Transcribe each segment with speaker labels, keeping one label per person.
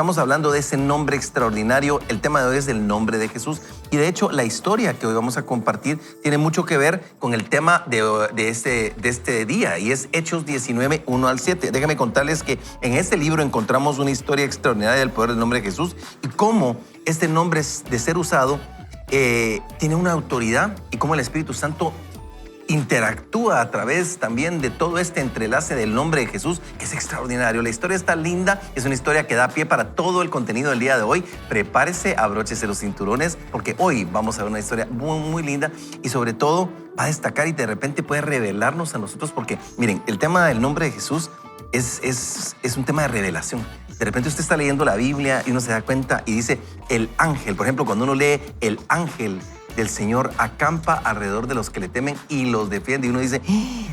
Speaker 1: estamos hablando de ese nombre extraordinario. El tema de hoy es el nombre de Jesús. Y de hecho, la historia que hoy vamos a compartir tiene mucho que ver con el tema de este día, y es Hechos 19, 1 al 7. Déjenme contarles que en este libro encontramos una historia extraordinaria del poder del nombre de Jesús y cómo este nombre, de ser usado, tiene una autoridad, y cómo el Espíritu Santo interactúa a través también de todo este entrelace del nombre de Jesús, que es extraordinario. La historia está linda, es una historia que da pie para todo el contenido del día de hoy. Prepárese, abróchese los cinturones, porque hoy vamos a ver una historia muy, muy linda, y sobre todo va a destacar y de repente puede revelarnos a nosotros, porque miren, el tema del nombre de Jesús es un tema de revelación. De repente usted está leyendo la Biblia y uno se da cuenta y dice el ángel. Por ejemplo, cuando uno lee el ángel del Señor acampa alrededor de los que le temen y los defiende, y uno dice,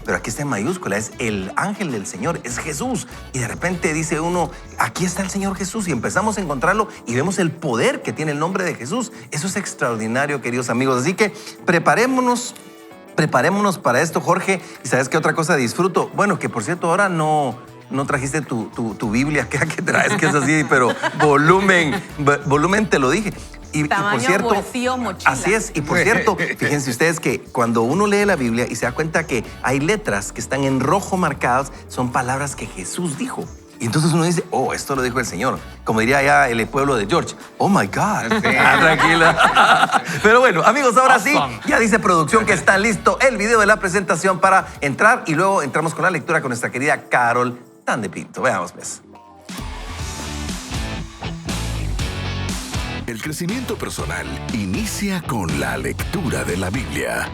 Speaker 1: pero aquí está en mayúscula, es el ángel del Señor, es Jesús. Y de repente dice uno, aquí está el Señor Jesús, y empezamos a encontrarlo y vemos el poder que tiene el nombre de Jesús. Eso es extraordinario, queridos amigos. Así que preparémonos para esto, Jorge. ¿Y sabes qué otra cosa disfruto? Bueno, que por cierto, ahora no trajiste tu Biblia que traes, que es así, pero volumen te lo dije. Y por cierto,
Speaker 2: bolsillo, mochila.
Speaker 1: Así es. Y por cierto, fíjense ustedes que cuando uno lee la Biblia y se da cuenta que hay letras que están en rojo marcadas, son palabras que Jesús dijo. Y entonces uno dice, oh, esto lo dijo el Señor. Como diría allá el pueblo de George, oh my God. Sí. Tranquila. Pero bueno, amigos, ahora sí, ya dice producción que está listo el video de la presentación para entrar, y luego entramos con la lectura con nuestra querida Carol Tan de Pinto. Veamos, pues.
Speaker 3: El crecimiento personal inicia con la lectura de la Biblia.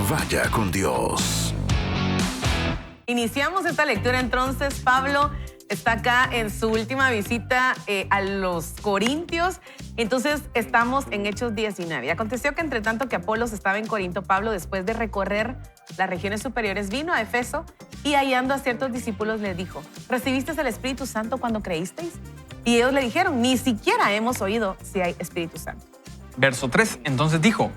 Speaker 3: Vaya con Dios.
Speaker 2: Iniciamos esta lectura entonces. Pablo está acá en su última visita a los Corintios. Entonces estamos en Hechos 19. Aconteció que entre tanto que Apolos estaba en Corinto, Pablo, después de recorrer las regiones superiores, vino a Éfeso y hallando a ciertos discípulos les dijo, ¿recibisteis el Espíritu Santo cuando creísteis? Y ellos le dijeron, ni siquiera hemos oído si hay Espíritu Santo.
Speaker 4: Verso 3, entonces dijo,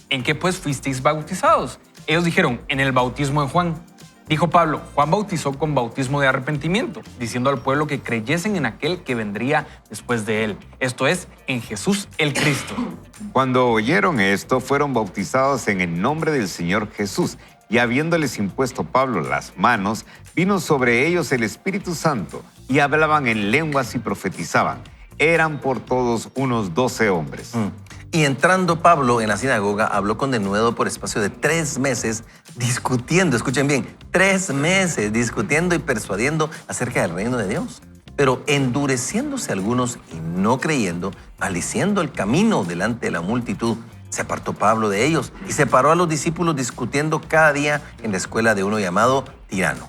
Speaker 4: ¿en qué pues fuisteis bautizados? Ellos dijeron, en el bautismo de Juan. Dijo Pablo, Juan bautizó con bautismo de arrepentimiento, diciendo al pueblo que creyesen en aquel que vendría después de él, esto es, en Jesús el Cristo.
Speaker 5: Cuando oyeron esto, fueron bautizados en el nombre del Señor Jesús, y habiéndoles impuesto Pablo las manos, vino sobre ellos el Espíritu Santo, y hablaban en lenguas y profetizaban. Eran por todos unos 12 hombres.
Speaker 1: Y entrando Pablo en la sinagoga, habló con denuedo por espacio de 3 meses, discutiendo, escuchen bien, 3 meses discutiendo y persuadiendo acerca del reino de Dios. Pero endureciéndose algunos y no creyendo, maldiciendo el camino delante de la multitud, se apartó Pablo de ellos y separó a los discípulos discutiendo cada día en la escuela de uno llamado Tirano.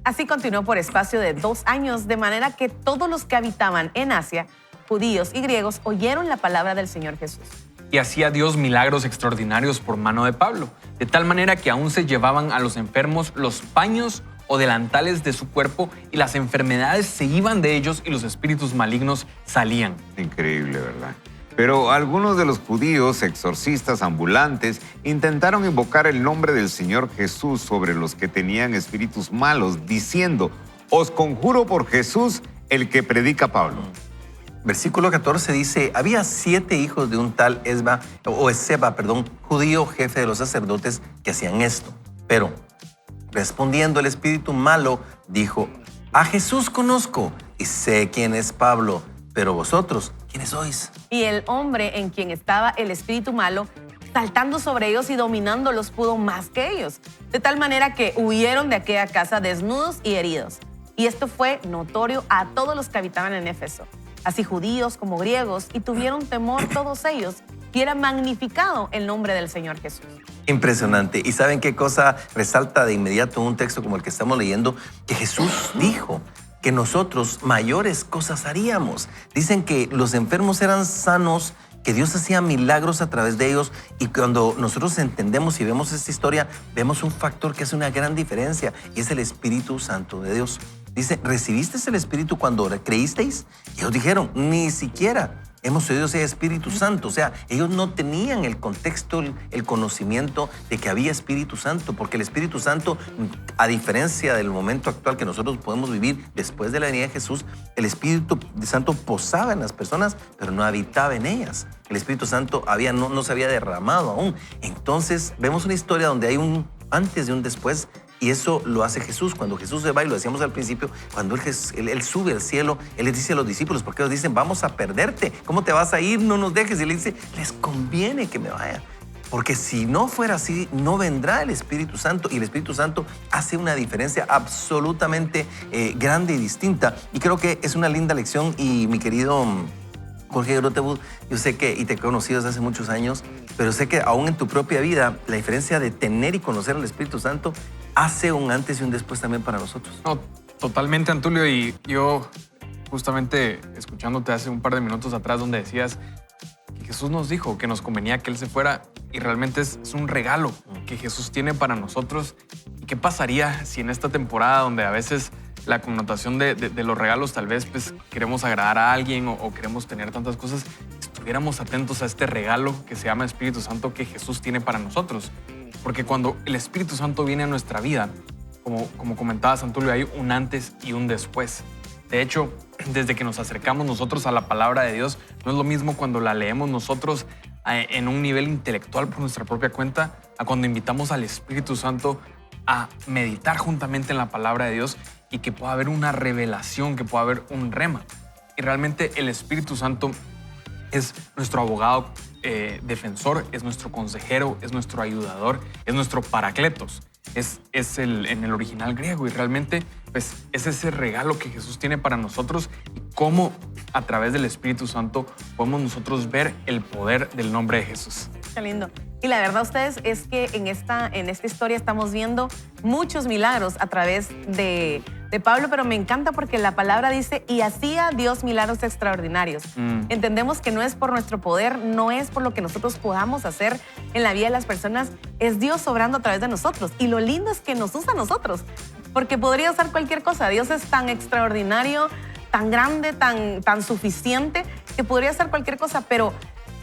Speaker 2: Así continuó por espacio de 2 años, de manera que todos los que habitaban en Asia, judíos y griegos, oyeron la palabra del Señor Jesús.
Speaker 4: Y hacía Dios milagros extraordinarios por mano de Pablo, de tal manera que aún se llevaban a los enfermos los paños o delantales de su cuerpo, y las enfermedades se iban de ellos y los espíritus malignos salían.
Speaker 5: Increíble, ¿verdad? Pero algunos de los judíos, exorcistas ambulantes, intentaron invocar el nombre del Señor Jesús sobre los que tenían espíritus malos, diciendo, os conjuro por Jesús, el que predica Pablo.
Speaker 1: Versículo 14 dice, había 7 hijos de un tal Esceva, judío, jefe de los sacerdotes, que hacían esto. Pero, respondiendo el espíritu malo, dijo, a Jesús conozco y sé quién es Pablo, pero vosotros, ¿quiénes sois?
Speaker 2: Y el hombre en quien estaba el espíritu malo, saltando sobre ellos y dominándolos, pudo más que ellos, de tal manera que huyeron de aquella casa desnudos y heridos. Y esto fue notorio a todos los que habitaban en Éfeso, así judíos como griegos, y tuvieron temor todos ellos, y era magnificado el nombre del Señor Jesús.
Speaker 1: Impresionante. ¿Y saben qué cosa resalta de inmediato un texto como el que estamos leyendo? Que Jesús dijo que nosotros mayores cosas haríamos. Dicen que los enfermos eran sanos, que Dios hacía milagros a través de ellos, y cuando nosotros entendemos y vemos esta historia, vemos un factor que hace una gran diferencia, y es el Espíritu Santo de Dios. Dice, ¿recibisteis el Espíritu cuando creísteis? Y ellos dijeron, ni siquiera hemos oído ese Espíritu Santo. O sea, ellos no tenían el contexto, el conocimiento de que había Espíritu Santo, porque el Espíritu Santo, a diferencia del momento actual que nosotros podemos vivir después de la venida de Jesús, el Espíritu Santo posaba en las personas, pero no habitaba en ellas. El Espíritu Santo no se había derramado aún. Entonces, vemos una historia donde hay un antes y un después. Y eso lo hace Jesús. Cuando Jesús se va, y lo decíamos al principio, cuando él sube al cielo, Él les dice a los discípulos, porque ellos dicen, vamos a perderte, ¿cómo te vas a ir? No nos dejes. Y Él dice, les conviene que me vaya. Porque si no fuera así, no vendrá el Espíritu Santo. Y el Espíritu Santo hace una diferencia absolutamente grande y distinta. Y creo que es una linda lección. Y mi querido Jorge Grotebus, yo sé que, y te he conocido desde hace muchos años, pero sé que aún en tu propia vida, la diferencia de tener y conocer al Espíritu Santo hace un antes y un después también para nosotros.
Speaker 4: No, totalmente, Antulio. Y yo, justamente escuchándote hace un par de minutos atrás, donde decías que Jesús nos dijo que nos convenía que Él se fuera, y realmente es un regalo que Jesús tiene para nosotros. ¿Y qué pasaría si en esta temporada, donde a veces la connotación de los regalos, tal vez pues queremos agradar a alguien o queremos tener tantas cosas, estuviéramos atentos a este regalo que se llama Espíritu Santo que Jesús tiene para nosotros? Porque cuando el Espíritu Santo viene a nuestra vida, como comentabas, Antulio, hay un antes y un después. De hecho, desde que nos acercamos nosotros a la palabra de Dios, no es lo mismo cuando la leemos nosotros en un nivel intelectual por nuestra propia cuenta, a cuando invitamos al Espíritu Santo a meditar juntamente en la palabra de Dios y que pueda haber una revelación, que pueda haber un rema. Y realmente el Espíritu Santo es nuestro abogado defensor, es nuestro consejero, es nuestro ayudador, es nuestro paracletos. Es en el original griego, y realmente pues, es ese regalo que Jesús tiene para nosotros, y cómo a través del Espíritu Santo podemos nosotros ver el poder del nombre de Jesús.
Speaker 2: Qué lindo. Y la verdad, ustedes, es que en esta historia estamos viendo muchos milagros a través de Pablo, pero me encanta porque la palabra dice, y hacía Dios milagros extraordinarios. Entendemos que no es por nuestro poder, no es por lo que nosotros podamos hacer en la vida de las personas, es Dios obrando a través de nosotros. Y lo lindo es que nos usa a nosotros, porque podría usar cualquier cosa. Dios es tan extraordinario, tan grande, tan suficiente, que podría hacer cualquier cosa, pero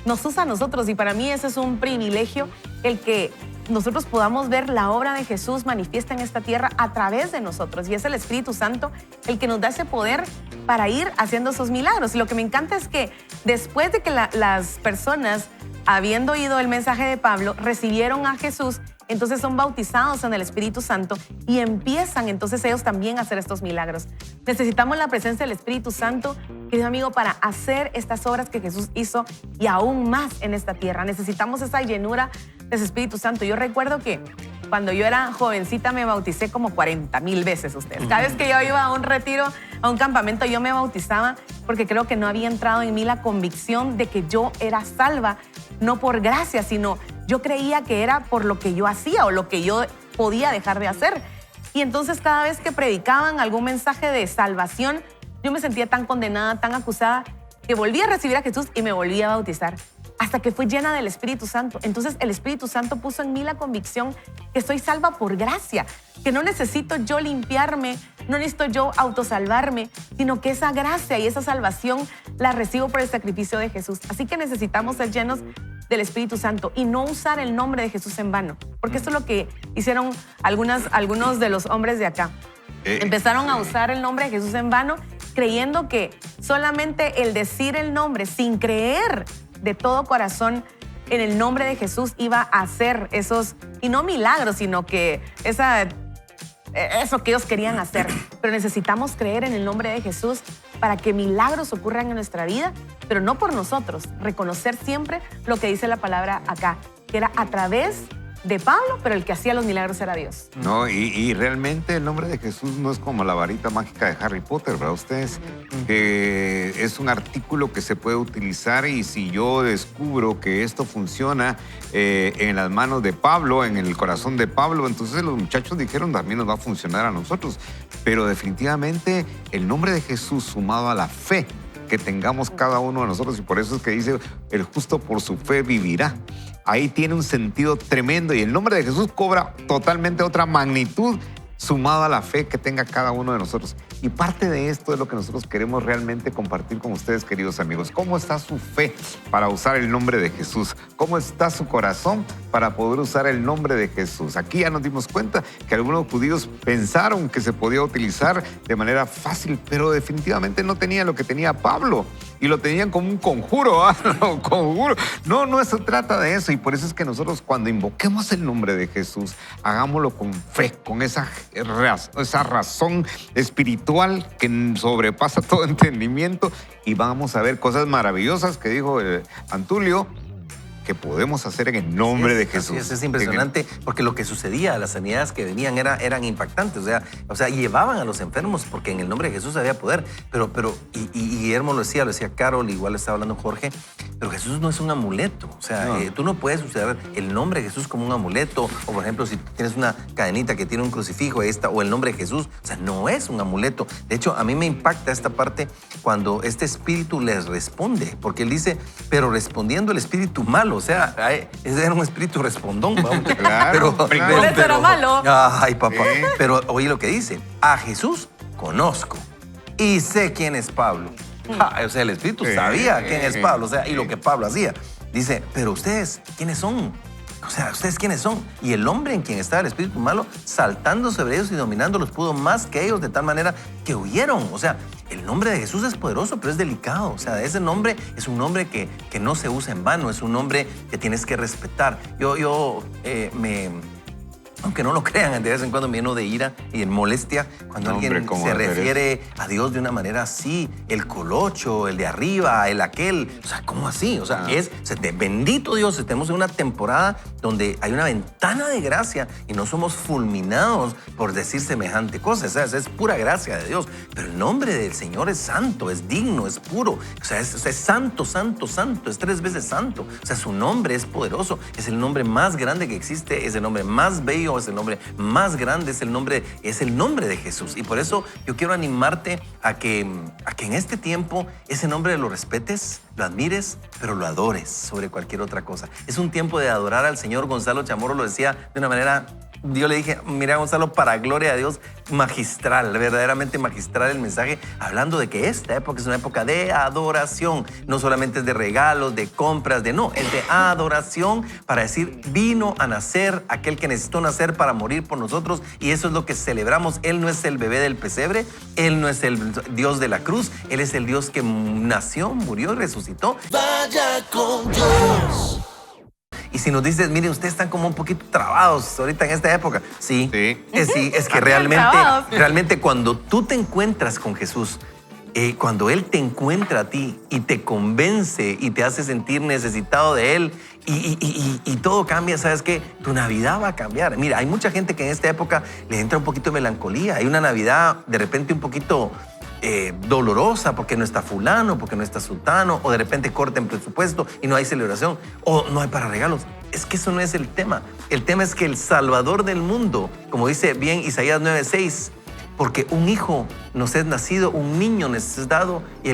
Speaker 2: nos usa a nosotros. Y para mí ese es un privilegio, el que nosotros podamos ver la obra de Jesús manifiesta en esta tierra a través de nosotros. Y es el Espíritu Santo el que nos da ese poder para ir haciendo esos milagros. Y lo que me encanta es que después de que las personas, habiendo oído el mensaje de Pablo, recibieron a Jesús, entonces son bautizados en el Espíritu Santo y empiezan entonces ellos también a hacer estos milagros. Necesitamos la presencia del Espíritu Santo, querido amigo, para hacer estas obras que Jesús hizo y aún más en esta tierra. Necesitamos esa llenura de ese Espíritu Santo. Yo recuerdo que cuando yo era jovencita me bauticé como 40,000 veces, ustedes. Cada vez que yo iba a un retiro, a un campamento, yo me bautizaba porque creo que no había entrado en mí la convicción de que yo era salva, no por gracia, sino yo creía que era por lo que yo hacía o lo que yo podía dejar de hacer. Y entonces cada vez que predicaban algún mensaje de salvación, yo me sentía tan condenada, tan acusada, que volví a recibir a Jesús y me volví a bautizar, hasta que fui llena del Espíritu Santo. Entonces el Espíritu Santo puso en mí la convicción que soy salva por gracia, que no necesito yo limpiarme, no necesito yo autosalvarme, sino que esa gracia y esa salvación la recibo por el sacrificio de Jesús. Así que necesitamos ser llenos del Espíritu Santo y no usar el nombre de Jesús en vano, porque esto es lo que hicieron algunos de los hombres de acá. Empezaron a usar el nombre de Jesús en vano, creyendo que solamente el decir el nombre sin creer de todo corazón en el nombre de Jesús iba a hacer esos, y no milagros, sino que eso que ellos querían hacer. Pero necesitamos creer en el nombre de Jesús para que milagros ocurran en nuestra vida, pero no por nosotros. Reconocer siempre lo que dice la palabra acá, que era a través de Pablo, pero el que hacía los milagros era Dios.
Speaker 5: No, y realmente el nombre de Jesús no es como la varita mágica de Harry Potter, ¿verdad? Ustedes, es un artículo que se puede utilizar, y si yo descubro que esto funciona en las manos de Pablo, en el corazón de Pablo, entonces los muchachos dijeron, también nos va a funcionar a nosotros. Pero definitivamente el nombre de Jesús sumado a la fe que tengamos cada uno de nosotros, y por eso es que dice, el justo por su fe vivirá. Ahí tiene un sentido tremendo, y el nombre de Jesús cobra totalmente otra magnitud sumado a la fe que tenga cada uno de nosotros. Y parte de esto es lo que nosotros queremos realmente compartir con ustedes, queridos amigos. ¿Cómo está su fe para usar el nombre de Jesús? ¿Cómo está su corazón para poder usar el nombre de Jesús? Aquí ya nos dimos cuenta que algunos judíos pensaron que se podía utilizar de manera fácil, pero definitivamente no tenían lo que tenía Pablo. Y lo tenían como un conjuro, ¿ah? No, conjuro. No se trata de eso. Y por eso es que nosotros cuando invoquemos el nombre de Jesús, hagámoslo con fe, con esa razón espiritual que sobrepasa todo entendimiento. Y vamos a ver cosas maravillosas que dijo Antulio, que podemos hacer en el nombre de Jesús.
Speaker 1: Es impresionante porque lo que sucedía, las sanidades que venían eran impactantes. O sea, llevaban a los enfermos porque en el nombre de Jesús había poder. Y Guillermo lo decía Carol, igual lo estaba hablando Jorge, pero Jesús no es un amuleto. O sea, tú no puedes usar el nombre de Jesús como un amuleto. O por ejemplo, si tienes una cadenita que tiene un crucifijo o el nombre de Jesús, o sea, no es un amuleto. De hecho, a mí me impacta esta parte cuando este espíritu les responde, porque él dice, pero respondiendo el espíritu malo. O sea, ese era un espíritu respondón.
Speaker 5: Claro,
Speaker 2: Por eso era malo.
Speaker 1: Ay, papá.
Speaker 5: Sí.
Speaker 1: Pero oye lo que dice. A Jesús conozco y sé quién es Pablo. O sea, el espíritu sabía quién es Pablo. O sea, y lo que Pablo hacía. Dice, pero ustedes, ¿quiénes son? O sea, ¿ustedes quiénes son? Y el hombre en quien estaba el espíritu malo, saltando sobre ellos y dominándolos, pudo más que ellos de tal manera que huyeron. O sea, el nombre de Jesús es poderoso, pero es delicado. O sea, ese nombre es un nombre que no se usa en vano, es un nombre que tienes que respetar. Aunque no lo crean, de vez en cuando me lleno de ira y en molestia cuando alguien se refiere a Dios de una manera así. El colocho, el de arriba, el aquel. O sea, ¿cómo así? O sea, bendito Dios, estamos en una temporada donde hay una ventana de gracia y no somos fulminados por decir semejante cosa. O sea, es pura gracia de Dios. Pero el nombre del Señor es santo, es digno, es puro. O sea, es santo, santo, santo. Es 3 veces santo. O sea, su nombre es poderoso. Es el nombre más grande que existe. Es el nombre más bello. Es el nombre más grande, es el nombre de Jesús. Y por eso yo quiero animarte a que en este tiempo ese nombre lo respetes, lo admires, pero lo adores sobre cualquier otra cosa. Es un tiempo de adorar al Señor. Gonzalo Chamorro lo decía de una manera, yo le dije, mira Gonzalo, para gloria de Dios, magistral, verdaderamente magistral el mensaje, hablando de que esta época es una época de adoración. No solamente es de regalos, de compras, es de adoración, para decir, vino a nacer aquel que necesitó nacer para morir por nosotros, y eso es lo que celebramos. Él no es el bebé del pesebre, Él no es el Dios de la cruz, Él es el Dios que nació, murió y resucitó.
Speaker 6: Vaya con Dios.
Speaker 1: Y si nos dices, miren, ustedes están como un poquito trabados ahorita en esta época. Sí, es que realmente cuando tú te encuentras con Jesús, cuando Él te encuentra a ti y te convence y te hace sentir necesitado de Él y todo cambia, ¿sabes qué? Tu Navidad va a cambiar. Mira, hay mucha gente que en esta época le entra un poquito de melancolía. Hay una Navidad de repente un poquito dolorosa porque no está fulano, porque no está sultano, o de repente corten presupuesto y no hay celebración, o no hay para regalos. Es que eso no es el tema. El tema es que el Salvador del mundo, como dice bien Isaías 9:6, porque un hijo nos es nacido, un niño nos es dado, y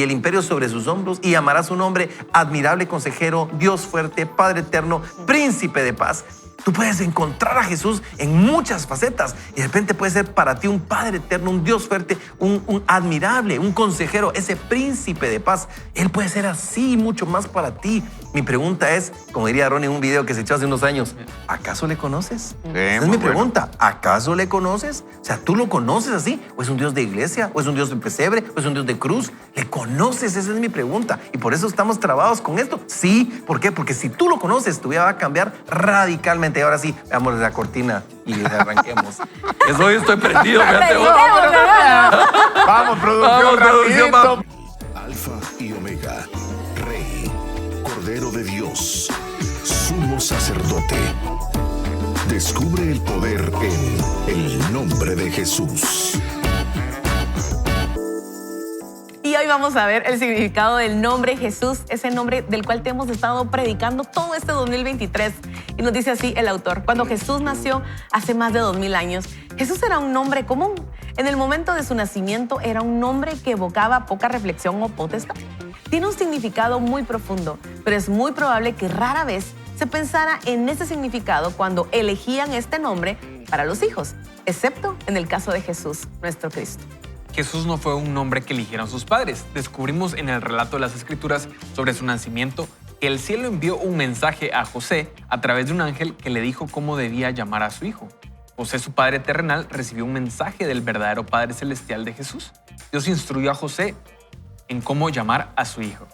Speaker 1: el imperio sobre sus hombros, y llamará su nombre admirable consejero, Dios fuerte, Padre eterno, príncipe de paz. Tú puedes encontrar a Jesús en muchas facetas y de repente puede ser para ti un Padre eterno, un Dios fuerte, un admirable, un consejero, ese príncipe de paz. Él puede ser así y mucho más para ti. Mi pregunta es, como diría Ronnie en un video que se echó hace unos años, ¿acaso le conoces? Esa es mi pregunta. ¿Acaso le conoces? O sea, ¿tú lo conoces así? ¿O es un Dios de iglesia? ¿O es un Dios de pesebre? ¿O es un Dios de cruz? ¿Le conoces? Esa es mi pregunta. Y por eso estamos trabados con esto. Sí, ¿por qué? Porque si tú lo conoces, tu vida va a cambiar radicalmente. Y ahora sí, veamos la cortina y arranquemos. Hoy estoy prendido.
Speaker 5: Vamos, producción, rapidito.
Speaker 3: Alfa y Omega, Rey, Cordero de Dios, Sumo Sacerdote. Descubre el poder en el nombre de Jesús.
Speaker 2: Y hoy vamos a ver el significado del nombre Jesús, ese nombre del cual te hemos estado predicando todo este 2023. Y nos dice así el autor: cuando Jesús nació hace más de 2000 años, Jesús era un nombre común. En el momento de su nacimiento era un nombre que evocaba poca reflexión o potestad. Tiene un significado muy profundo, pero es muy probable que rara vez se pensara en ese significado cuando elegían este nombre para los hijos, excepto en el caso de Jesús, nuestro Cristo.
Speaker 4: Jesús no fue un nombre que eligieron sus padres. Descubrimos en el relato de las Escrituras sobre su nacimiento que el cielo envió un mensaje a José a través de un ángel que le dijo cómo debía llamar a su hijo. José, su padre terrenal, recibió un mensaje del verdadero Padre Celestial de Jesús. Dios instruyó a José en cómo llamar a su hijo.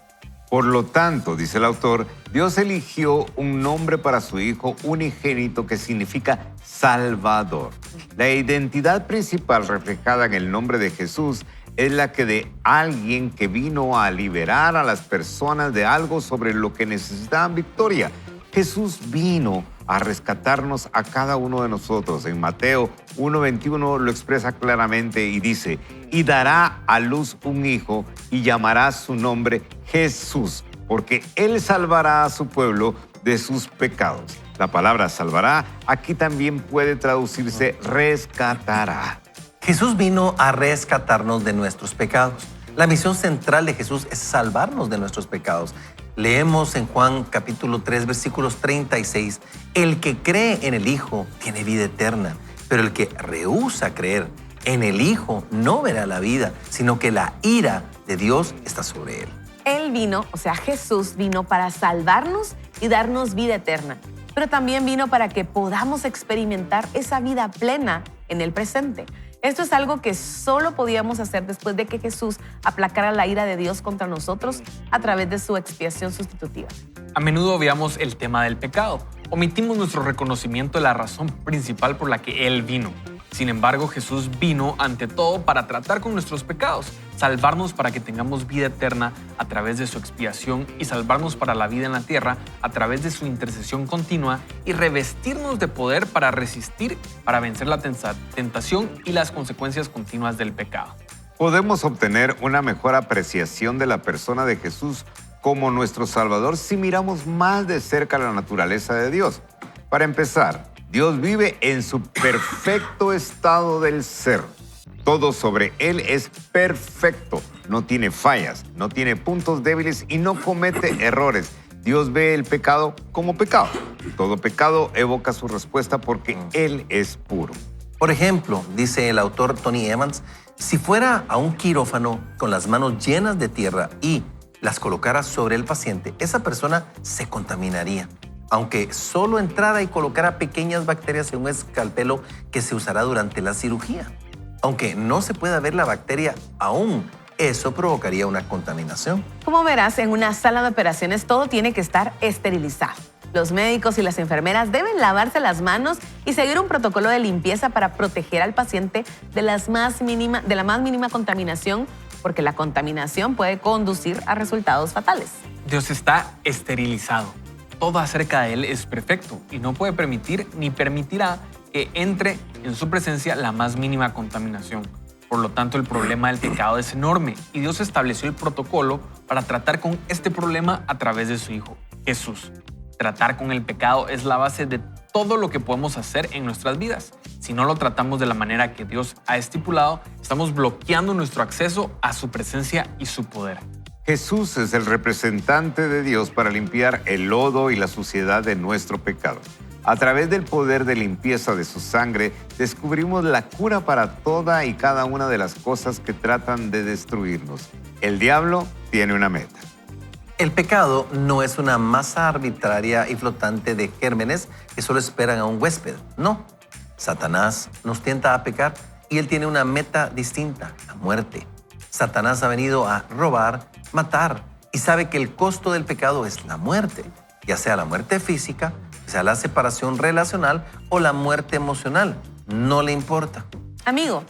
Speaker 5: Por lo tanto, dice el autor, Dios eligió un nombre para su hijo unigénito que significa Salvador. La identidad principal reflejada en el nombre de Jesús es la que de alguien que vino a liberar a las personas de algo sobre lo que necesitaban victoria. Jesús vino a rescatarnos a cada uno de nosotros. En Mateo 1:21 lo expresa claramente y dice, y dará a luz un hijo y llamará su nombre Jesús, porque él salvará a su pueblo de sus pecados. La palabra salvará aquí también puede traducirse rescatará.
Speaker 1: Jesús vino a rescatarnos de nuestros pecados. La misión central de Jesús es salvarnos de nuestros pecados. Leemos en Juan capítulo 3, versículos 36, el que cree en el Hijo tiene vida eterna, pero el que rehúsa creer en el Hijo no verá la vida, sino que la ira de Dios está sobre él.
Speaker 2: Él vino, o sea, Jesús vino para salvarnos y darnos vida eterna, pero también vino para que podamos experimentar esa vida plena en el presente. Esto es algo que solo podíamos hacer después de que Jesús aplacara la ira de Dios contra nosotros a través de su expiación sustitutiva.
Speaker 4: A menudo obviamos el tema del pecado. Omitimos nuestro reconocimiento de la razón principal por la que Él vino. Sin embargo, Jesús vino ante todo para tratar con nuestros pecados, salvarnos para que tengamos vida eterna a través de su expiación y salvarnos para la vida en la tierra a través de su intercesión continua y revestirnos de poder para resistir, para vencer la tentación y las consecuencias continuas del pecado.
Speaker 5: Podemos obtener una mejor apreciación de la persona de Jesús como nuestro Salvador si miramos más de cerca la naturaleza de Dios. Para empezar, Dios vive en su perfecto estado del ser. Todo sobre Él es perfecto. No tiene fallas, no tiene puntos débiles y no comete errores. Dios ve el pecado como pecado. Todo pecado evoca su respuesta porque Él es puro.
Speaker 1: Por ejemplo, dice el autor Tony Evans, si fuera a un quirófano con las manos llenas de tierra y las colocara sobre el paciente, esa persona se contaminaría. Aunque solo entrara y colocara pequeñas bacterias en un escalpelo que se usará durante la cirugía. Aunque no se pueda ver la bacteria aún, eso provocaría una contaminación.
Speaker 2: Como verás, en una sala de operaciones todo tiene que estar esterilizado. Los médicos y las enfermeras deben lavarse las manos y seguir un protocolo de limpieza para proteger al paciente de la más mínima contaminación, porque la contaminación puede conducir a resultados fatales.
Speaker 4: Dios está esterilizado. Todo acerca de Él es perfecto y no puede permitir ni permitirá que entre en su presencia la más mínima contaminación. Por lo tanto, el problema del pecado es enorme y Dios estableció el protocolo para tratar con este problema a través de su Hijo, Jesús. Tratar con el pecado es la base de todo lo que podemos hacer en nuestras vidas. Si no lo tratamos de la manera que Dios ha estipulado, estamos bloqueando nuestro acceso a su presencia y su poder.
Speaker 5: Jesús es el representante de Dios para limpiar el lodo y la suciedad de nuestro pecado. A través del poder de limpieza de su sangre, descubrimos la cura para toda y cada una de las cosas que tratan de destruirnos. El diablo tiene una meta.
Speaker 1: El pecado no es una masa arbitraria y flotante de gérmenes que solo esperan a un huésped. No. Satanás nos tienta a pecar y él tiene una meta distinta, la muerte. Satanás ha venido a robar, matar y sabe que el costo del pecado es la muerte, ya sea la muerte física, sea la separación relacional o la muerte emocional. No le importa.
Speaker 2: Amigo,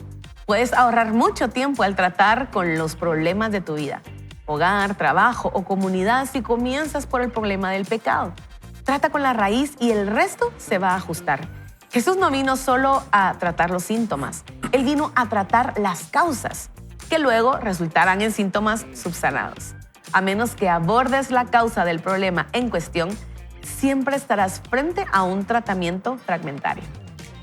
Speaker 2: puedes ahorrar mucho tiempo al tratar con los problemas de tu vida, hogar, trabajo o comunidad si comienzas por el problema del pecado. Trata con la raíz y el resto se va a ajustar. Jesús no vino solo a tratar los síntomas, Él vino a tratar las causas, que luego resultarán en síntomas subsanados. A menos que abordes la causa del problema en cuestión, siempre estarás frente a un tratamiento fragmentario.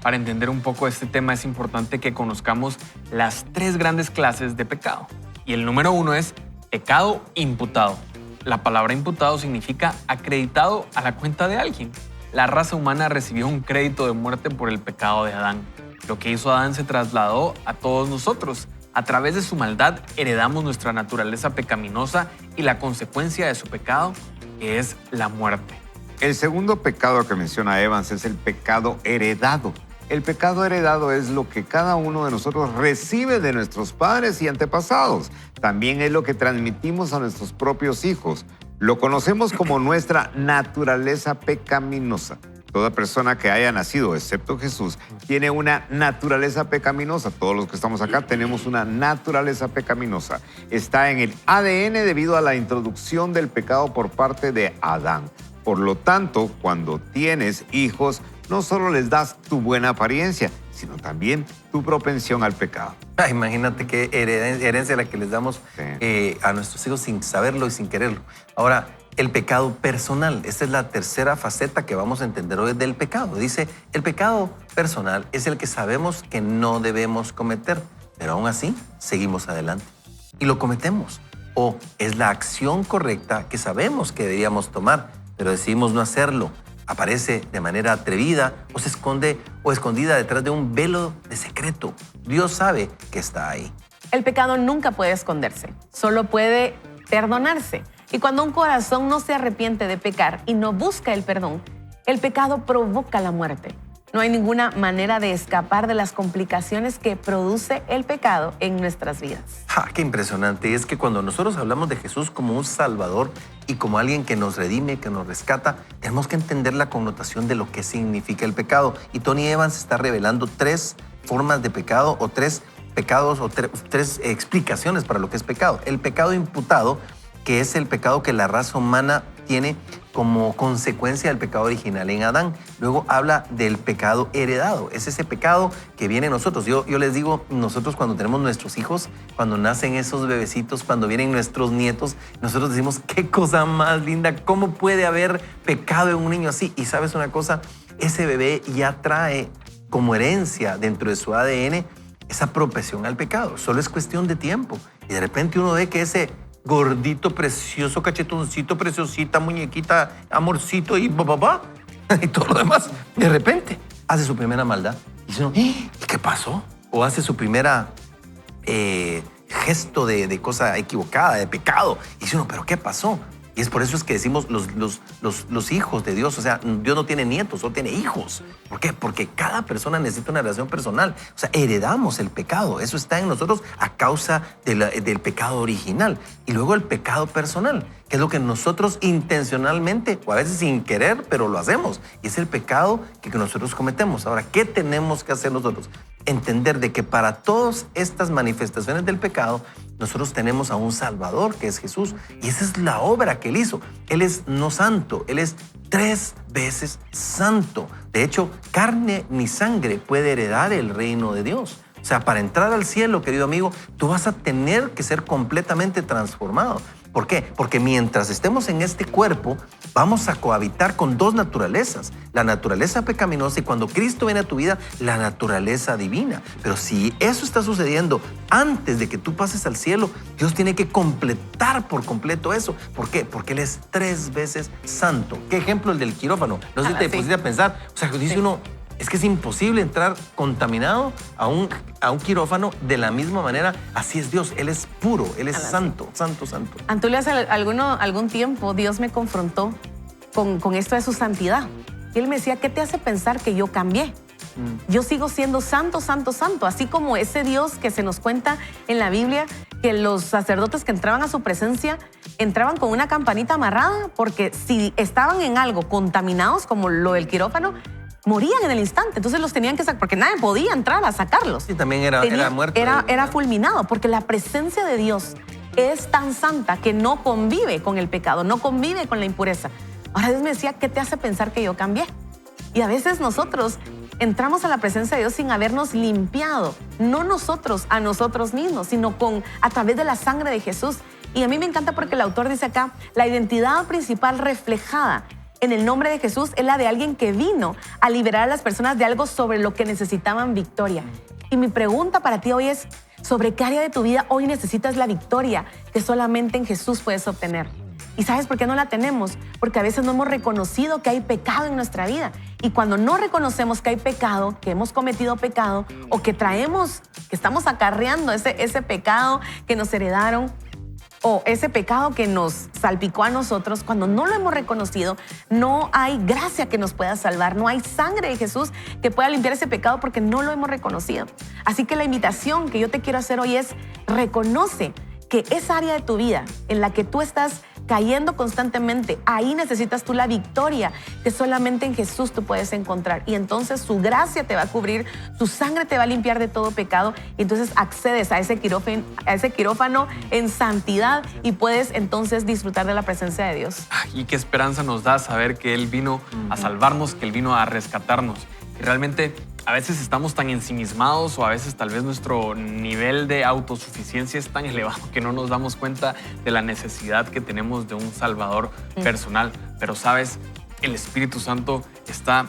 Speaker 4: Para entender un poco este tema es importante que conozcamos las 3 grandes clases de pecado. Y el número 1 es pecado imputado. la palabra imputado significa acreditado a la cuenta de alguien. La raza humana recibió un crédito de muerte por el pecado de Adán. Lo que hizo Adán se trasladó a todos nosotros. A través de su maldad heredamos nuestra naturaleza pecaminosa y la consecuencia de su pecado, que es la muerte.
Speaker 5: El segundo pecado que menciona Evans es el pecado heredado. El pecado heredado es lo que cada uno de nosotros recibe de nuestros padres y antepasados. También es lo que transmitimos a nuestros propios hijos. Lo conocemos como nuestra naturaleza pecaminosa. Toda persona que haya nacido, excepto Jesús, tiene una naturaleza pecaminosa. Todos los que estamos acá tenemos una naturaleza pecaminosa. Está en el ADN debido a la introducción del pecado por parte de Adán. Por lo tanto, cuando tienes hijos, no solo les das tu buena apariencia, sino también tu propensión al pecado.
Speaker 1: Imagínate qué herencia la que les damos a nuestros hijos sin saberlo y sin quererlo. Ahora, el pecado personal. Esta es la tercera faceta que vamos a entender hoy del pecado. Dice, el pecado personal es el que sabemos que no debemos cometer, pero aún así seguimos adelante y lo cometemos. O es la acción correcta que sabemos que deberíamos tomar, pero decidimos no hacerlo. Aparece de manera atrevida o se esconde o escondida detrás de un velo de secreto. Dios sabe que está ahí.
Speaker 2: El pecado nunca puede esconderse, solo puede perdonarse. Y cuando un corazón no se arrepiente de pecar y no busca el perdón, el pecado provoca la muerte. No hay ninguna manera de escapar de las complicaciones que produce el pecado en nuestras vidas.
Speaker 1: ¡Qué impresionante! Y es que cuando nosotros hablamos de Jesús como un salvador y como alguien que nos redime, que nos rescata, tenemos que entender la connotación de lo que significa el pecado. Y Tony Evans está revelando 3 formas de pecado o 3 pecados o 3 explicaciones para lo que es pecado. El pecado imputado, que es el pecado que la raza humana tiene como consecuencia del pecado original en Adán. Luego habla del pecado heredado. Es ese pecado que viene en nosotros. Yo les digo, nosotros cuando tenemos nuestros hijos, cuando nacen esos bebecitos, cuando vienen nuestros nietos, nosotros decimos, qué cosa más linda, ¿cómo puede haber pecado en un niño así? Y ¿sabes una cosa? Ese bebé ya trae como herencia dentro de su ADN esa propensión al pecado. Solo es cuestión de tiempo. Y de repente uno ve que ese gordito, precioso, cachetoncito, preciosita, muñequita, amorcito y papá y todo lo demás, de repente hace su primera maldad. Y dice uno, ¿y qué pasó? O hace su primera gesto de cosa equivocada, de pecado. Y dice uno, ¿pero qué pasó? Y es por eso es que decimos los hijos de Dios. O sea, Dios no tiene nietos, solo tiene hijos. ¿Por qué? Porque cada persona necesita una relación personal. O sea, heredamos el pecado. Eso está en nosotros a causa del pecado original. Y luego el pecado personal, que es lo que nosotros intencionalmente, o a veces sin querer, pero lo hacemos. Y es el pecado que nosotros cometemos. Ahora, ¿qué tenemos que hacer nosotros? Entender de que para todas estas manifestaciones del pecado, nosotros tenemos a un Salvador, que es Jesús. Y esa es la obra que Él hizo. Él es no santo, Él es 3 veces santo. De hecho, carne ni sangre puede heredar el reino de Dios. O sea, para entrar al cielo, querido amigo, tú vas a tener que ser completamente transformado. ¿Por qué? Porque mientras estemos en este cuerpo, vamos a cohabitar con 2 naturalezas. La naturaleza pecaminosa y cuando Cristo viene a tu vida, la naturaleza divina. Pero si eso está sucediendo antes de que tú pases al cielo, Dios tiene que completar por completo eso. ¿Por qué? Porque Él es 3 veces santo. ¿Qué ejemplo el del quirófano? No sé si te pusiste a pensar. O sea, dice uno, es que es imposible entrar contaminado a un quirófano de la misma manera. Así es Dios. Él es puro, Él es santo, santo, santo.
Speaker 2: Antulio, hace algún tiempo Dios me confrontó con esto de su santidad. Y Él me decía, ¿qué te hace pensar que yo cambié? Yo sigo siendo santo, santo, santo. Así como ese Dios que se nos cuenta en la Biblia, que los sacerdotes que entraban a su presencia entraban con una campanita amarrada, porque si estaban en algo contaminados, como lo del quirófano, morían en el instante. Entonces los tenían que sacar, porque nadie podía entrar a sacarlos.
Speaker 1: Sí, también era muerto.
Speaker 2: Era fulminado, porque la presencia de Dios es tan santa que no convive con el pecado, no convive con la impureza. Ahora Dios me decía, ¿qué te hace pensar que yo cambié? Y a veces nosotros entramos a la presencia de Dios sin habernos limpiado, no nosotros a nosotros mismos, sino a través de la sangre de Jesús. Y a mí me encanta porque el autor dice acá, la identidad principal reflejada en el nombre de Jesús es la de alguien que vino a liberar a las personas de algo sobre lo que necesitaban victoria. Y mi pregunta para ti hoy es, ¿sobre qué área de tu vida hoy necesitas la victoria que solamente en Jesús puedes obtener? ¿Y sabes por qué no la tenemos? Porque a veces no hemos reconocido que hay pecado en nuestra vida. Y cuando no reconocemos que hay pecado, que hemos cometido pecado o que traemos, que estamos acarreando ese pecado que nos heredaron, o ese pecado que nos salpicó a nosotros, cuando no lo hemos reconocido, no hay gracia que nos pueda salvar, no hay sangre de Jesús que pueda limpiar ese pecado porque no lo hemos reconocido. Así que la invitación que yo te quiero hacer hoy es: reconoce que esa área de tu vida en la que tú estás cayendo constantemente, ahí necesitas tú la victoria que solamente en Jesús tú puedes encontrar. Y entonces su gracia te va a cubrir, su sangre te va a limpiar de todo pecado. Y entonces accedes a ese quirófano en santidad y puedes entonces disfrutar de la presencia de Dios.
Speaker 4: Y qué esperanza nos da saber que Él vino a salvarnos, que Él vino a rescatarnos. Y realmente a veces estamos tan ensimismados o a veces tal vez nuestro nivel de autosuficiencia es tan elevado que no nos damos cuenta de la necesidad que tenemos de un Salvador personal. Pero sabes, el Espíritu Santo está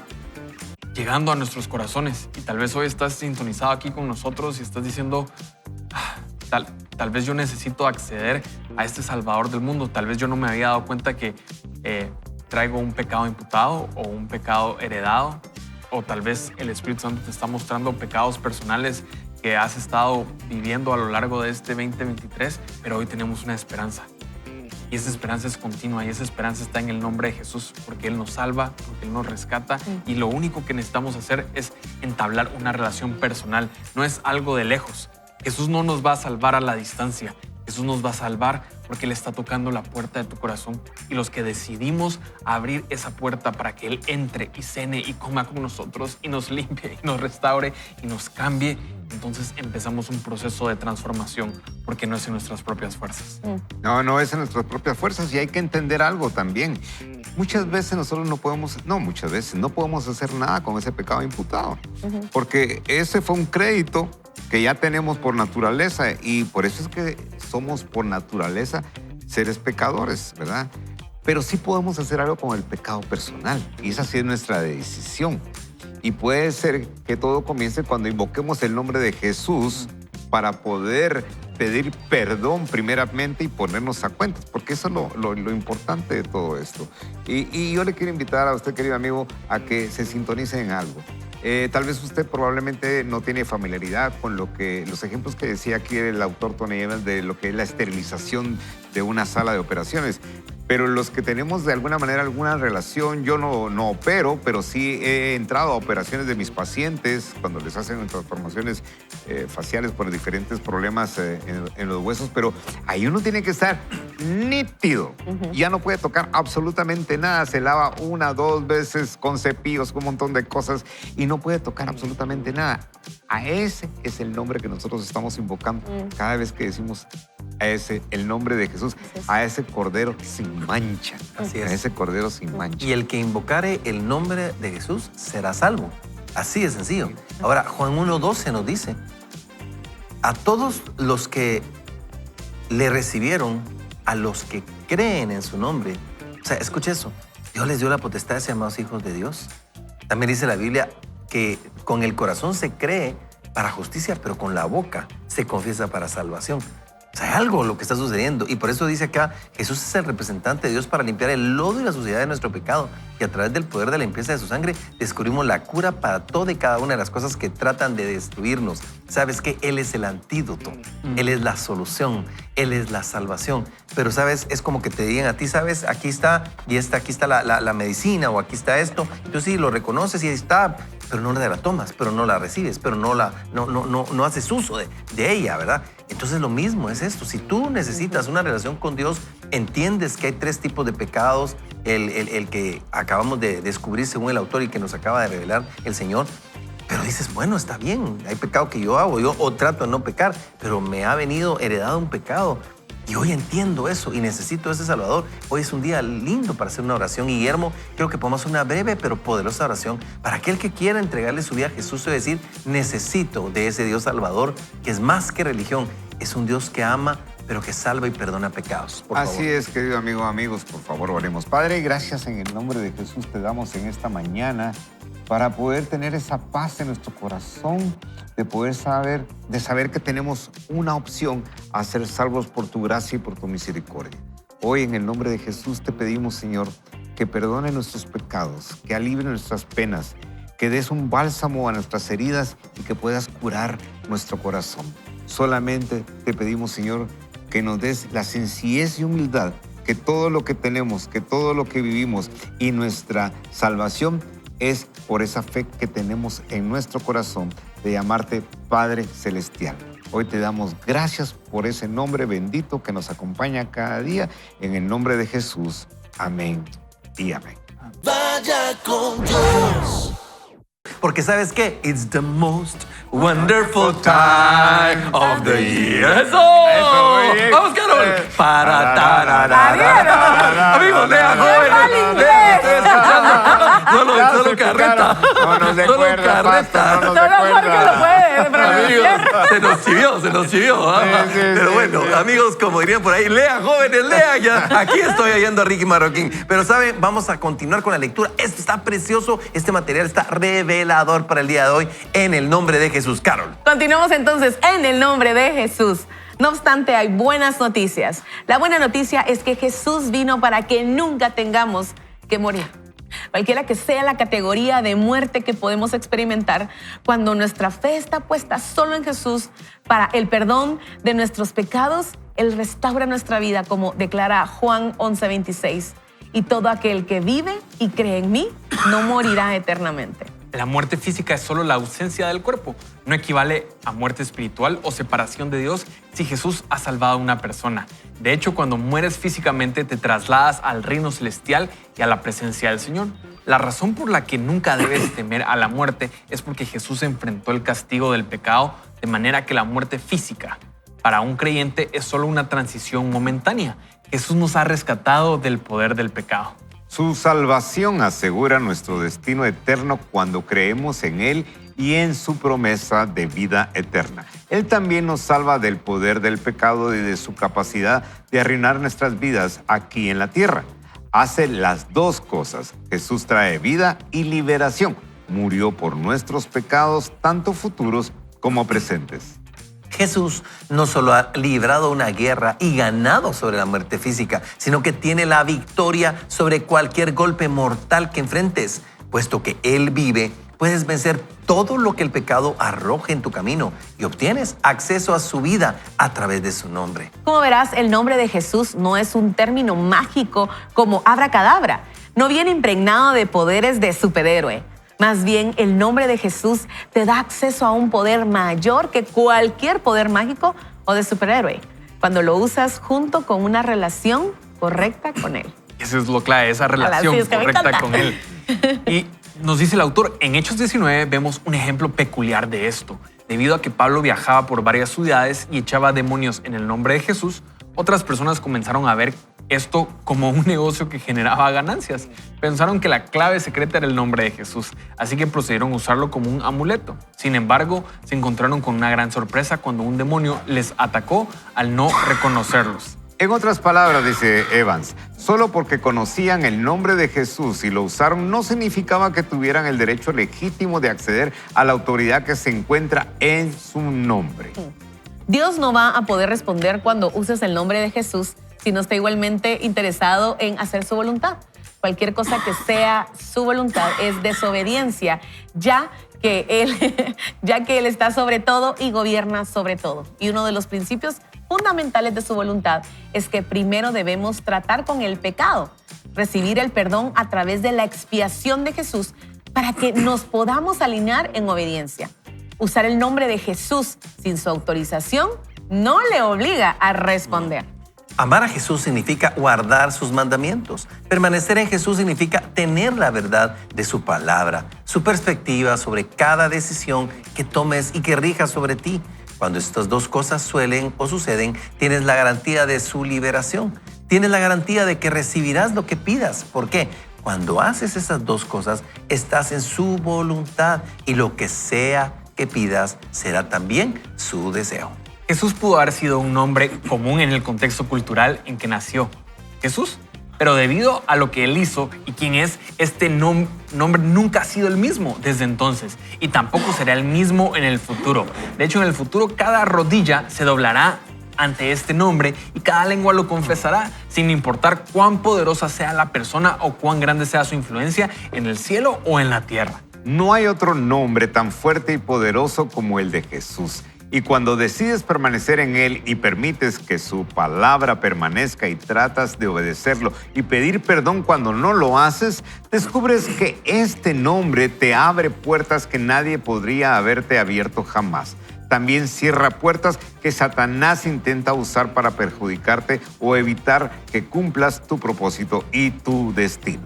Speaker 4: llegando a nuestros corazones y tal vez hoy estás sintonizado aquí con nosotros y estás diciendo: tal vez yo necesito acceder a este Salvador del mundo. Tal vez yo no me había dado cuenta que traigo un pecado imputado o un pecado heredado. O tal vez el Espíritu Santo te está mostrando pecados personales que has estado viviendo a lo largo de este 2023, pero hoy tenemos una esperanza. Y esa esperanza es continua y esa esperanza está en el nombre de Jesús, porque Él nos salva, porque Él nos rescata. Y lo único que necesitamos hacer es entablar una relación personal. No es algo de lejos. Jesús no nos va a salvar a la distancia. Jesús nos va a salvar porque Él está tocando la puerta de tu corazón. Y los que decidimos abrir esa puerta para que Él entre y cene y coma con nosotros y nos limpie y nos restaure y nos cambie, entonces empezamos un proceso de transformación, porque no es en nuestras propias fuerzas.
Speaker 5: No es en nuestras propias fuerzas, y hay que entender algo también. Muchas veces nosotros no podemos hacer nada con ese pecado imputado, porque ese fue un crédito que ya tenemos por naturaleza, y por eso es que somos por naturaleza seres pecadores, ¿verdad? Pero sí podemos hacer algo con el pecado personal, y esa sí es nuestra decisión. Y puede ser que todo comience cuando invoquemos el nombre de Jesús para poder pedir perdón primeramente y ponernos a cuentas, porque eso es lo importante de todo esto. Y yo le quiero invitar a usted, querido amigo, a que se sintonice en algo. Tal vez usted probablemente no tiene familiaridad con los ejemplos que decía aquí el autor Tony Evans de lo que es la esterilización de una sala de operaciones. Pero los que tenemos de alguna manera alguna relación, yo no opero, pero sí he entrado a operaciones de mis pacientes cuando les hacen transformaciones faciales por diferentes problemas en los huesos, pero ahí uno tiene que estar nítido. Ya no puede tocar absolutamente nada, se lava 1, 2 veces con cepillos, con un montón de cosas y no puede tocar absolutamente nada. A ese es el nombre que nosotros estamos invocando cada vez que decimos el nombre de Jesús, a ese Cordero sin mancha.
Speaker 1: Así es.
Speaker 5: A ese Cordero sin mancha.
Speaker 1: Y el que invocare el nombre de Jesús será salvo. Así de sencillo. Ahora, Juan 1:12 nos dice: a todos los que le recibieron, a los que creen en su nombre. O sea, escuche eso. Dios les dio la potestad de ser llamados hijos de Dios. También dice la Biblia que con el corazón se cree para justicia, pero con la boca se confiesa para salvación. O sea, hay algo lo que está sucediendo. Y por eso dice acá, Jesús es el representante de Dios para limpiar el lodo y la suciedad de nuestro pecado. Y a través del poder de la limpieza de su sangre, descubrimos la cura para toda y cada una de las cosas que tratan de destruirnos. Sabes que Él es el antídoto. Él es la solución. Él es la salvación. Pero, ¿sabes? Es como que te digan a ti, ¿sabes? Aquí está, y aquí está la medicina, o aquí está esto. Y tú sí lo reconoces y ahí está, pero no la tomas, pero no la recibes, pero no haces uso de ella, ¿verdad? Entonces lo mismo es esto. Si tú necesitas una relación con Dios, entiendes que hay 3 tipos de pecados, el que acabamos de descubrir según el autor y que nos acaba de revelar el Señor. Pero dices, bueno, está bien, hay pecado que yo hago, o trato de no pecar, pero me ha venido heredado un pecado. Y hoy entiendo eso y necesito ese Salvador. Hoy es un día lindo para hacer una oración. Guillermo, creo que podemos hacer una breve pero poderosa oración para aquel que quiera entregarle su vida a Jesús y decir, necesito de ese Dios Salvador, que es más que religión, es un Dios que ama, pero que salva y perdona pecados. Por favor.
Speaker 5: Así es, querido amigo, amigos, por favor, oremos. Padre, gracias en el nombre de Jesús te damos en esta mañana para poder tener esa paz en nuestro corazón, de saber que tenemos una opción a ser salvos por tu gracia y por tu misericordia. Hoy en el nombre de Jesús te pedimos, Señor, que perdone nuestros pecados, que alivie nuestras penas, que des un bálsamo a nuestras heridas y que puedas curar nuestro corazón. Solamente te pedimos, Señor, que nos des la sencillez y humildad, que todo lo que tenemos, que todo lo que vivimos y nuestra salvación es por esa fe que tenemos en nuestro corazón de llamarte Padre Celestial. Hoy te damos gracias por ese nombre bendito que nos acompaña cada día. En el nombre de Jesús. Amén y amén.
Speaker 6: Vaya con Dios.
Speaker 1: Porque ¿sabes qué? It's the most wonderful time of the year. ¡Eso!
Speaker 5: muy bien.
Speaker 1: ¡Vamos, Carol! Para tararara. Amigos, lean, jóvenes. Lean, estoy escuchando. Solo carreta.
Speaker 5: No nos de
Speaker 1: Solo
Speaker 5: cuerda,
Speaker 1: carreta.
Speaker 5: no nos de
Speaker 2: Solo Jorge
Speaker 5: cuerda.
Speaker 2: lo puede, pero
Speaker 1: Amigos, se nos chivió. ¿Ah?
Speaker 5: Sí,
Speaker 1: Pero
Speaker 5: sí,
Speaker 1: bueno,
Speaker 5: sí.
Speaker 1: amigos, como dirían por ahí, lean, jóvenes, lean. Ya. Aquí estoy oyendo a Ricky Marroquín. Pero, ¿saben? Vamos a continuar con la lectura. Esto está precioso. Este material está revelador para el día de hoy. En el nombre de Jesús. Carol.
Speaker 2: Continuamos entonces en el nombre de Jesús. No obstante, hay buenas noticias. La buena noticia es que Jesús vino para que nunca tengamos que morir. Cualquiera que sea la categoría de muerte que podemos experimentar, cuando nuestra fe está puesta solo en Jesús para el perdón de nuestros pecados, Él restaura nuestra vida, como declara Juan 11:26. Y todo aquel que vive y cree en mí no morirá eternamente.
Speaker 4: La muerte física es solo la ausencia del cuerpo. No equivale a muerte espiritual o separación de Dios si Jesús ha salvado a una persona. De hecho, cuando mueres físicamente te trasladas al reino celestial y a la presencia del Señor. La razón por la que nunca debes temer a la muerte es porque Jesús enfrentó el castigo del pecado, de manera que la muerte física para un creyente es solo una transición momentánea. Jesús nos ha rescatado del poder del pecado.
Speaker 5: Su salvación asegura nuestro destino eterno cuando creemos en Él y en su promesa de vida eterna. Él también nos salva del poder del pecado y de su capacidad de arruinar nuestras vidas aquí en la tierra. Hace las dos cosas. Jesús trae vida y liberación. Murió por nuestros pecados, tanto futuros como presentes.
Speaker 1: Jesús no solo ha librado una guerra y ganado sobre la muerte física, sino que tiene la victoria sobre cualquier golpe mortal que enfrentes. Puesto que Él vive, puedes vencer todo lo que el pecado arroje en tu camino y obtienes acceso a su vida a través de su nombre.
Speaker 2: Como verás, el nombre de Jesús no es un término mágico como abracadabra. No viene impregnado de poderes de superhéroe. Más bien, el nombre de Jesús te da acceso a un poder mayor que cualquier poder mágico o de superhéroe, cuando lo usas junto con una relación correcta con Él.
Speaker 4: Eso es lo clave, esa relación
Speaker 2: sí, es que me
Speaker 4: correcta
Speaker 2: encanta.
Speaker 4: con Él. Y nos dice el autor, en Hechos 19 vemos un ejemplo peculiar de esto. Debido a que Pablo viajaba por varias ciudades y echaba demonios en el nombre de Jesús, otras personas comenzaron a ver esto como un negocio que generaba ganancias. Pensaron que la clave secreta era el nombre de Jesús, así que procedieron a usarlo como un amuleto. Sin embargo, se encontraron con una gran sorpresa cuando un demonio les atacó al no reconocerlos.
Speaker 5: En otras palabras, dice Evans, solo porque conocían el nombre de Jesús y lo usaron no significaba que tuvieran el derecho legítimo de acceder a la autoridad que se encuentra en su nombre.
Speaker 2: Dios no va a poder responder cuando uses el nombre de Jesús si no está igualmente interesado en hacer su voluntad. Cualquier cosa que sea su voluntad es desobediencia, ya que Él está sobre todo y gobierna sobre todo. Y uno de los principios fundamentales de su voluntad es que primero debemos tratar con el pecado, recibir el perdón a través de la expiación de Jesús para que nos podamos alinear en obediencia. Usar el nombre de Jesús sin su autorización no le obliga a responder.
Speaker 1: Amar a Jesús significa guardar sus mandamientos. Permanecer en Jesús significa tener la verdad de su palabra, su perspectiva sobre cada decisión que tomes y que rija sobre ti. Cuando estas dos cosas suelen o suceden, tienes la garantía de su liberación. Tienes la garantía de que recibirás lo que pidas. ¿Por qué? Cuando haces esas dos cosas, estás en su voluntad y lo que sea que pidas será también su deseo.
Speaker 4: Jesús pudo haber sido un nombre común en el contexto cultural en que nació. Jesús. Pero debido a lo que Él hizo y quién es, este nombre nunca ha sido el mismo desde entonces y tampoco será el mismo en el futuro. De hecho, en el futuro cada rodilla se doblará ante este nombre y cada lengua lo confesará, sin importar cuán poderosa sea la persona o cuán grande sea su influencia en el cielo o en la tierra.
Speaker 5: No hay otro nombre tan fuerte y poderoso como el de Jesús. Y cuando decides permanecer en Él y permites que su palabra permanezca y tratas de obedecerlo y pedir perdón cuando no lo haces, descubres que este nombre te abre puertas que nadie podría haberte abierto jamás. También cierra puertas que Satanás intenta usar para perjudicarte o evitar que cumplas tu propósito y tu destino.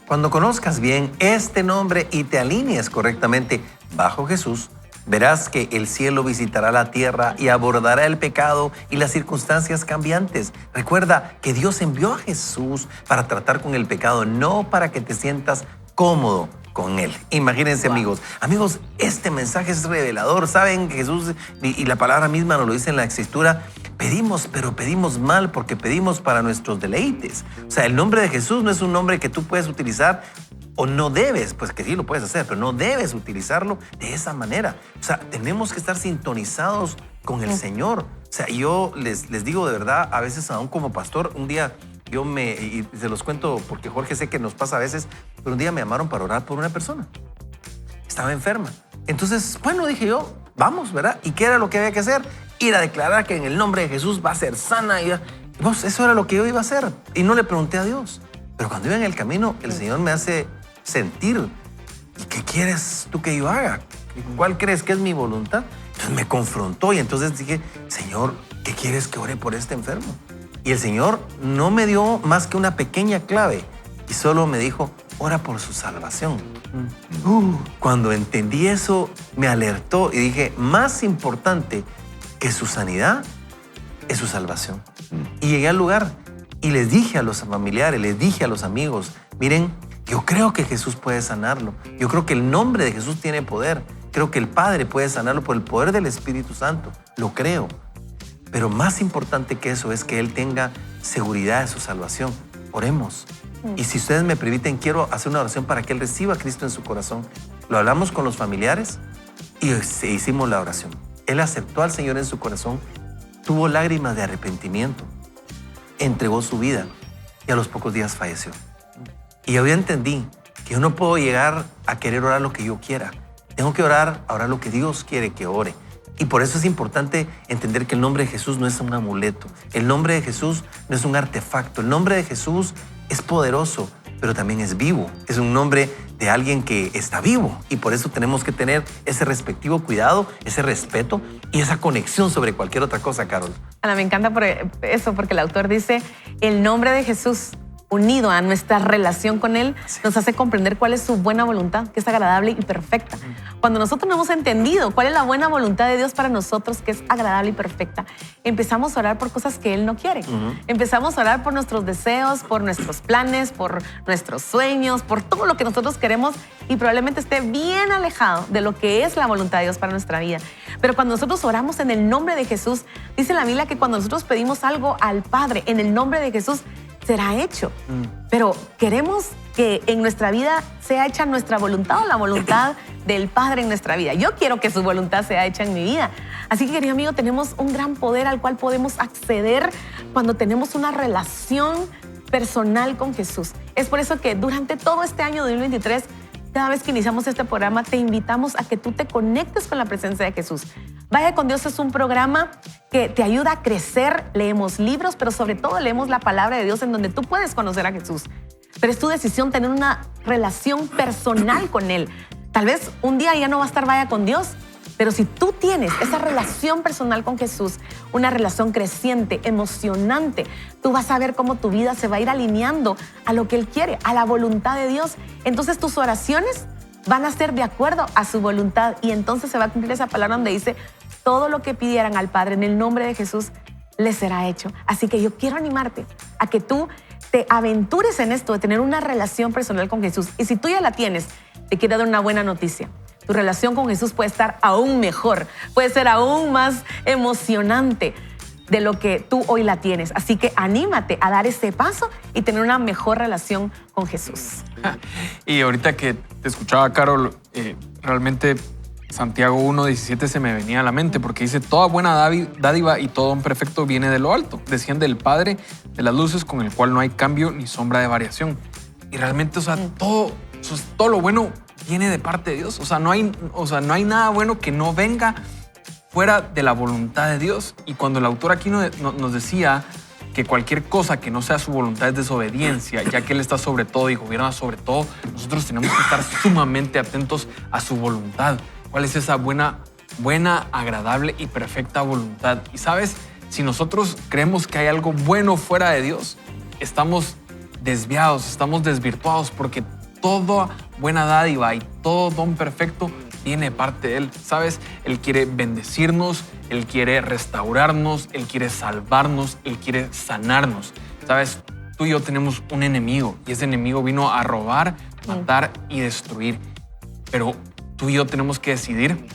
Speaker 1: Cuando conozcas bien este nombre y te alinees correctamente bajo Jesús, verás que el cielo visitará la tierra y abordará el pecado y las circunstancias cambiantes. Recuerda que Dios envió a Jesús para tratar con el pecado, no para que te sientas cómodo con él. Imagínense, amigos, este mensaje es revelador. Saben que Jesús y la palabra misma nos lo dice en la Escritura. Pedimos, pero pedimos mal porque pedimos para nuestros deleites. O sea, el nombre de Jesús no es un nombre que tú puedes utilizar o no debes, pues que sí lo puedes hacer, pero no debes utilizarlo de esa manera. O sea, tenemos que estar sintonizados con el Señor. O sea, yo les digo de verdad, a veces aún como pastor, un día y se los cuento porque Jorge sé que nos pasa a veces, pero un día me llamaron para orar por una persona. Estaba enferma. Entonces, bueno, dije yo, vamos, ¿verdad? ¿Y qué era lo que había que hacer? Ir a declarar que en el nombre de Jesús va a ser sana. Y pues, eso era lo que yo iba a hacer. Y no le pregunté a Dios. Pero cuando iba en el camino, el Señor me hace sentir, ¿y qué quieres tú que yo haga? ¿Cuál crees que es mi voluntad? Entonces me confrontó y entonces dije, Señor, ¿qué quieres que ore por este enfermo? Y el Señor no me dio más que una pequeña clave y solo me dijo, ora por su salvación. Cuando entendí eso, me alertó y dije, más importante que su sanidad es su salvación. Y llegué al lugar y les dije a los familiares, les dije a los amigos, miren, yo creo que Jesús puede sanarlo. Yo creo que el nombre de Jesús tiene poder. Creo que el Padre puede sanarlo por el poder del Espíritu Santo. Lo creo. Pero más importante que eso es que Él tenga seguridad de su salvación. Oremos. Y si ustedes me permiten, quiero hacer una oración para que Él reciba a Cristo en su corazón. Lo hablamos con los familiares y hicimos la oración. Él aceptó al Señor en su corazón, tuvo lágrimas de arrepentimiento, entregó su vida y a los pocos días falleció. Y yo ya entendí que yo no puedo llegar a querer orar lo que yo quiera. Tengo que orar lo que Dios quiere que ore. Y por eso es importante entender que el nombre de Jesús no es un amuleto. El nombre de Jesús no es un artefacto. El nombre de Jesús es poderoso, pero también es vivo. Es un nombre de alguien que está vivo. Y por eso tenemos que tener ese respectivo cuidado, ese respeto y esa conexión sobre cualquier otra cosa, Carol.
Speaker 2: Ana, me encanta por eso, porque el autor dice, el nombre de Jesús unido a nuestra relación con Él, nos hace comprender cuál es su buena voluntad, que es agradable y perfecta. Cuando nosotros no hemos entendido cuál es la buena voluntad de Dios para nosotros, que es agradable y perfecta, empezamos a orar por cosas que Él no quiere. Empezamos a orar por nuestros deseos, por nuestros planes, por nuestros sueños, por todo lo que nosotros queremos y probablemente esté bien alejado de lo que es la voluntad de Dios para nuestra vida. Pero cuando nosotros oramos en el nombre de Jesús, dice la Biblia que cuando nosotros pedimos algo al Padre en el nombre de Jesús, será hecho. Pero queremos que en nuestra vida sea hecha nuestra voluntad o la voluntad del Padre en nuestra vida. Yo quiero que su voluntad sea hecha en mi vida. Así que, querido amigo, tenemos un gran poder al cual podemos acceder cuando tenemos una relación personal con Jesús. Es por eso que durante todo este año 2023, cada vez que iniciamos este programa, te invitamos a que tú te conectes con la presencia de Jesús. Vaya con Dios es un programa que te ayuda a crecer. Leemos libros, pero sobre todo leemos la palabra de Dios en donde tú puedes conocer a Jesús. Pero es tu decisión tener una relación personal con Él. Tal vez un día ya no va a estar Vaya con Dios, pero si tú tienes esa relación personal con Jesús, una relación creciente, emocionante, tú vas a ver cómo tu vida se va a ir alineando a lo que Él quiere, a la voluntad de Dios. Entonces tus oraciones van a ser de acuerdo a su voluntad y entonces se va a cumplir esa palabra donde dice, todo lo que pidieran al Padre en el nombre de Jesús les será hecho. Así que yo quiero animarte a que tú te aventures en esto de tener una relación personal con Jesús. Y si tú ya la tienes, te quiero dar una buena noticia. Tu relación con Jesús puede estar aún mejor, puede ser aún más emocionante de lo que tú hoy la tienes. Así que anímate a dar ese paso y tener una mejor relación con Jesús.
Speaker 4: Y ahorita que te escuchaba, Carol, realmente Santiago 1:17 se me venía a la mente porque dice, toda buena dádiva y todo don perfecto viene de lo alto, desciende del Padre de las luces con el cual no hay cambio ni sombra de variación. Y realmente, o sea, todo lo bueno viene de parte de Dios. O sea, no hay nada bueno que no venga fuera de la voluntad de Dios. Y cuando el autor aquí nos decía que cualquier cosa que no sea su voluntad es desobediencia, ya que Él está sobre todo y gobierna sobre todo, nosotros tenemos que estar sumamente atentos a su voluntad. ¿Cuál es esa buena, agradable y perfecta voluntad? Y sabes, si nosotros creemos que hay algo bueno fuera de Dios, estamos desviados, estamos desvirtuados, porque toda buena dádiva y todo don perfecto viene de parte de Él. ¿Sabes? Él quiere bendecirnos, Él quiere restaurarnos, Él quiere salvarnos, Él quiere sanarnos. ¿Sabes? Tú y yo tenemos un enemigo y ese enemigo vino a robar, matar y destruir. Pero tú y yo tenemos que decidir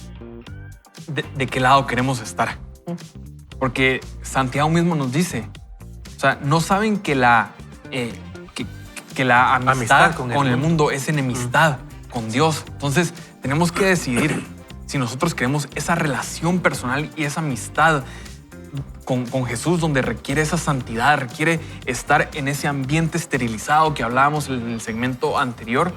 Speaker 4: de qué lado queremos estar. Porque Santiago mismo nos dice, o sea, no saben que la amistad con el mundo es enemistad con Dios. Entonces, tenemos que decidir si nosotros queremos esa relación personal y esa amistad con Jesús, donde requiere esa santidad, requiere estar en ese ambiente esterilizado que hablábamos en el segmento anterior,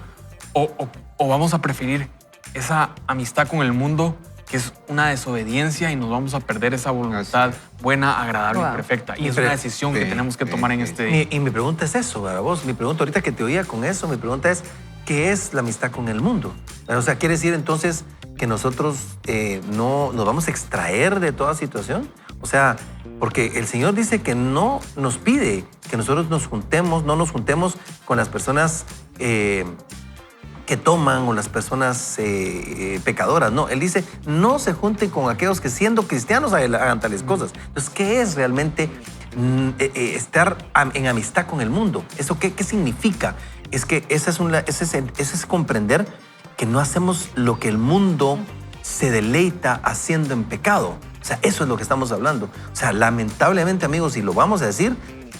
Speaker 4: o vamos a preferir esa amistad con el mundo, que es una desobediencia, y nos vamos a perder esa voluntad buena, agradable y perfecta. Y es una decisión que tenemos que tomar en este día.
Speaker 1: Y mi pregunta es eso, para vos. Mi pregunta ahorita que te oía con eso, mi pregunta es, ¿qué es la amistad con el mundo? O sea, ¿quiere decir entonces que nosotros no nos vamos a extraer de toda situación? O sea, porque el Señor dice que no nos pide que nosotros no nos juntemos con las personas que toman o las personas pecadoras. No, Él dice, no se junten con aquellos que siendo cristianos hagan tales cosas. Entonces, ¿qué es realmente estar en amistad con el mundo? ¿Eso qué significa? Es que ese es comprender que no hacemos lo que el mundo se deleita haciendo en pecado. O sea, eso es lo que estamos hablando. O sea, lamentablemente, amigos, y lo vamos a decir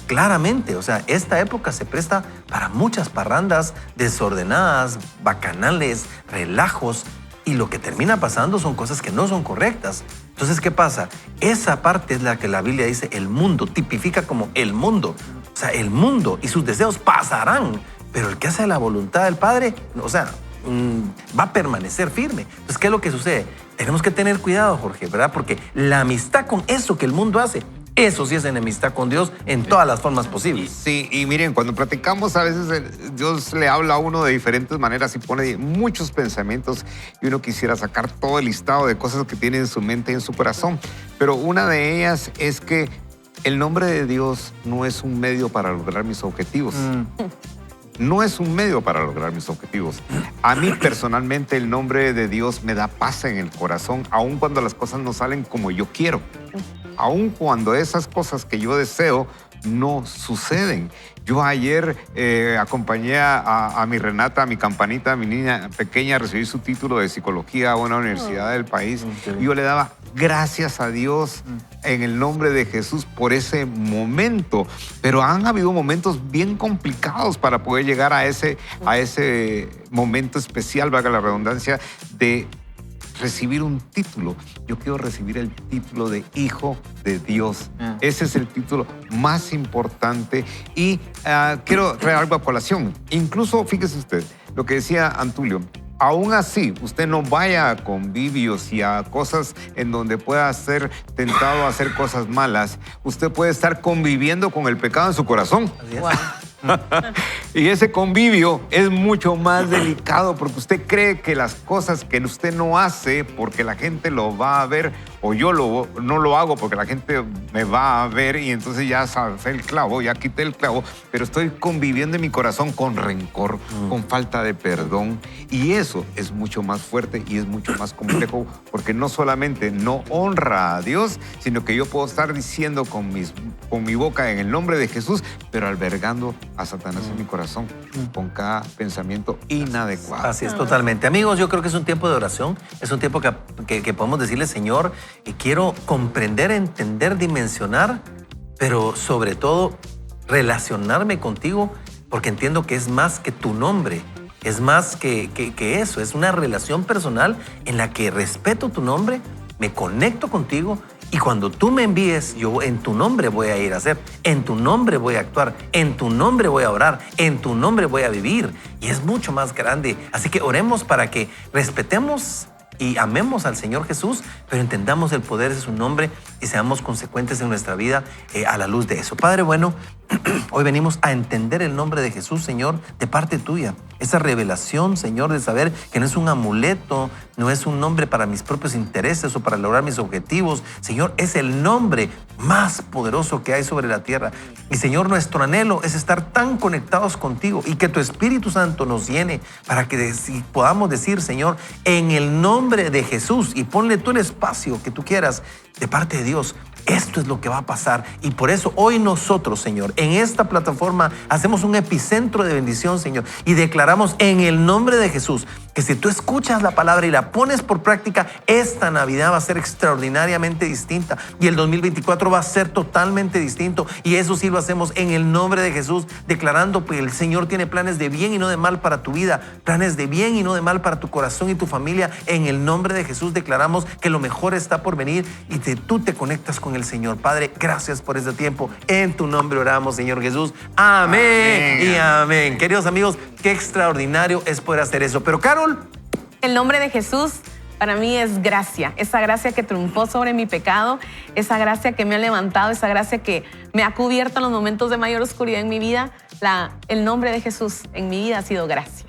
Speaker 1: claramente, o sea, esta época se presta para muchas parrandas desordenadas, bacanales, relajos, y lo que termina pasando son cosas que no son correctas. Entonces, ¿qué pasa? Esa parte es la que la Biblia dice, el mundo, tipifica como el mundo. O sea, el mundo y sus deseos pasarán, pero el que hace la voluntad del Padre, o sea, va a permanecer firme. Entonces, ¿qué es lo que sucede? Tenemos que tener cuidado, Jorge, ¿verdad? Porque la amistad con eso que el mundo hace, eso sí es enemistad con Dios en todas las formas posibles.
Speaker 5: Sí, y miren, cuando platicamos a veces Dios le habla a uno de diferentes maneras y pone muchos pensamientos y uno quisiera sacar todo el listado de cosas que tiene en su mente y en su corazón. Pero una de ellas es que el nombre de Dios no es un medio para lograr mis objetivos. No es un medio para lograr mis objetivos. A mí personalmente el nombre de Dios me da paz en el corazón, aun cuando las cosas no salen como yo quiero. Aun cuando esas cosas que yo deseo no suceden. Yo ayer acompañé a mi Renata, a mi Campanita, a mi niña pequeña, a recibir su título de psicología a una universidad del país. Y yo le daba gracias a Dios en el nombre de Jesús por ese momento. Pero han habido momentos bien complicados para poder llegar a ese momento especial, valga la redundancia, de recibir un título. Yo quiero recibir el título de hijo de Dios. Ese es el título más importante. Y quiero traer algo a colación. Incluso, fíjese usted, lo que decía Antulio, aún así, usted no vaya a convivios y a cosas en donde pueda ser tentado a hacer cosas malas. Usted puede estar conviviendo con el pecado en su corazón.
Speaker 1: Así es.
Speaker 2: Wow.
Speaker 5: Y ese convivio es mucho más delicado porque usted cree que las cosas que usted no hace porque la gente lo va a ver, o yo no lo hago porque la gente me va a ver, y entonces ya salvé el clavo, ya quité el clavo, pero estoy conviviendo en mi corazón con rencor, con falta de perdón, y eso es mucho más fuerte y es mucho más complejo porque no solamente no honra a Dios, sino que yo puedo estar diciendo con mi boca en el nombre de Jesús, pero albergando a Satanás en mi corazón con cada pensamiento inadecuado.
Speaker 1: Así es, totalmente. Amigos, yo creo que es un tiempo de oración, es un tiempo que podemos decirle, Señor, quiero comprender, entender, dimensionar, pero sobre todo relacionarme contigo, porque entiendo que es más que tu nombre, es más que eso, es una relación personal en la que respeto tu nombre, me conecto contigo y cuando tú me envíes, yo en tu nombre voy a ir a hacer, en tu nombre voy a actuar, en tu nombre voy a orar, en tu nombre voy a vivir. Y es mucho más grande. Así que oremos para que respetemos y amemos al Señor Jesús, pero entendamos el poder de su nombre y seamos consecuentes en nuestra vida a la luz de eso. Padre bueno, hoy venimos a entender el nombre de Jesús, Señor, de parte tuya. Esa revelación, Señor, de saber que no es un amuleto, no es un nombre para mis propios intereses o para lograr mis objetivos. Señor, es el nombre más poderoso que hay sobre la tierra. Y Señor, nuestro anhelo es estar tan conectados contigo y que tu Espíritu Santo nos llene para que podamos decir, Señor, en el nombre de Jesús, y ponle tú el espacio que tú quieras de parte de Dios. Esto es lo que va a pasar y por eso hoy nosotros, Señor, en esta plataforma hacemos un epicentro de bendición, Señor, y declaramos en el nombre de Jesús que si tú escuchas la palabra y la pones por práctica, esta Navidad va a ser extraordinariamente distinta y el 2024 va a ser totalmente distinto, y eso sí lo hacemos en el nombre de Jesús, declarando que el Señor tiene planes de bien y no de mal para tu vida, planes de bien y no de mal para tu corazón y tu familia. En el nombre de Jesús declaramos que lo mejor está por venir y que tú te conectas con el Señor. Padre, gracias por este tiempo. En tu nombre oramos, Señor Jesús. Amén, y amén. Queridos amigos, qué extraordinario es poder hacer eso. Pero Carol,
Speaker 2: El nombre de Jesús para mí es gracia, esa gracia que triunfó sobre mi pecado, esa gracia que me ha levantado, esa gracia que me ha cubierto en los momentos de mayor oscuridad en mi vida. El nombre de Jesús en mi vida ha sido gracia.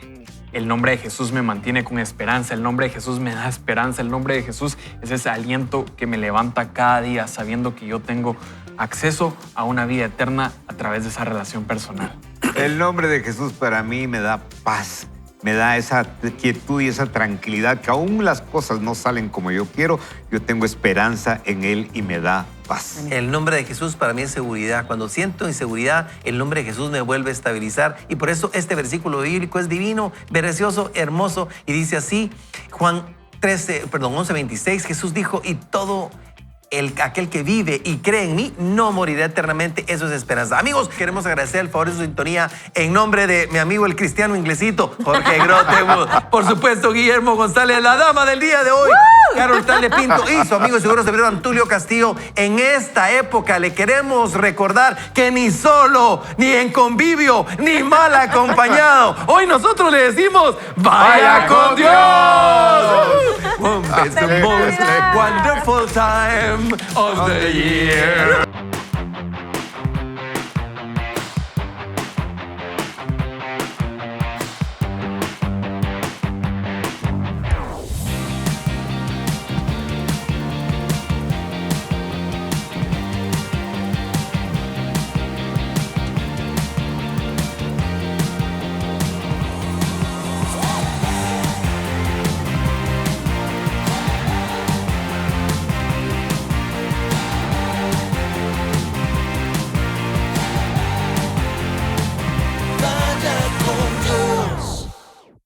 Speaker 4: El nombre de Jesús me mantiene con esperanza, el nombre de Jesús me da esperanza, el nombre de Jesús es ese aliento que me levanta cada día sabiendo que yo tengo acceso a una vida eterna a través de esa relación personal.
Speaker 5: El nombre de Jesús para mí me da paz, me da esa quietud y esa tranquilidad que aún las cosas no salen como yo quiero, yo tengo esperanza en Él y me da paz.
Speaker 1: el nombre de Jesús para mí es seguridad. Cuando siento inseguridad, el nombre de Jesús me vuelve a estabilizar. Y por eso este versículo bíblico es divino, precioso, hermoso. Y dice así, Juan 11:26, Jesús dijo, y todo aquel que vive y cree en mí no morirá eternamente. Eso es esperanza. Amigos, queremos agradecer el favor de su sintonía en nombre de mi amigo el cristiano inglesito, Jorge Grotewood. Por supuesto, Guillermo González, la dama del día de hoy, Carol Tale Pinto y su amigo y seguro servidor Antulio Castillo. En esta época le queremos recordar que ni solo, ni en convivio, ni mal acompañado, hoy nosotros le decimos, ¡vaya con Dios! It's the most wonderful time of the year.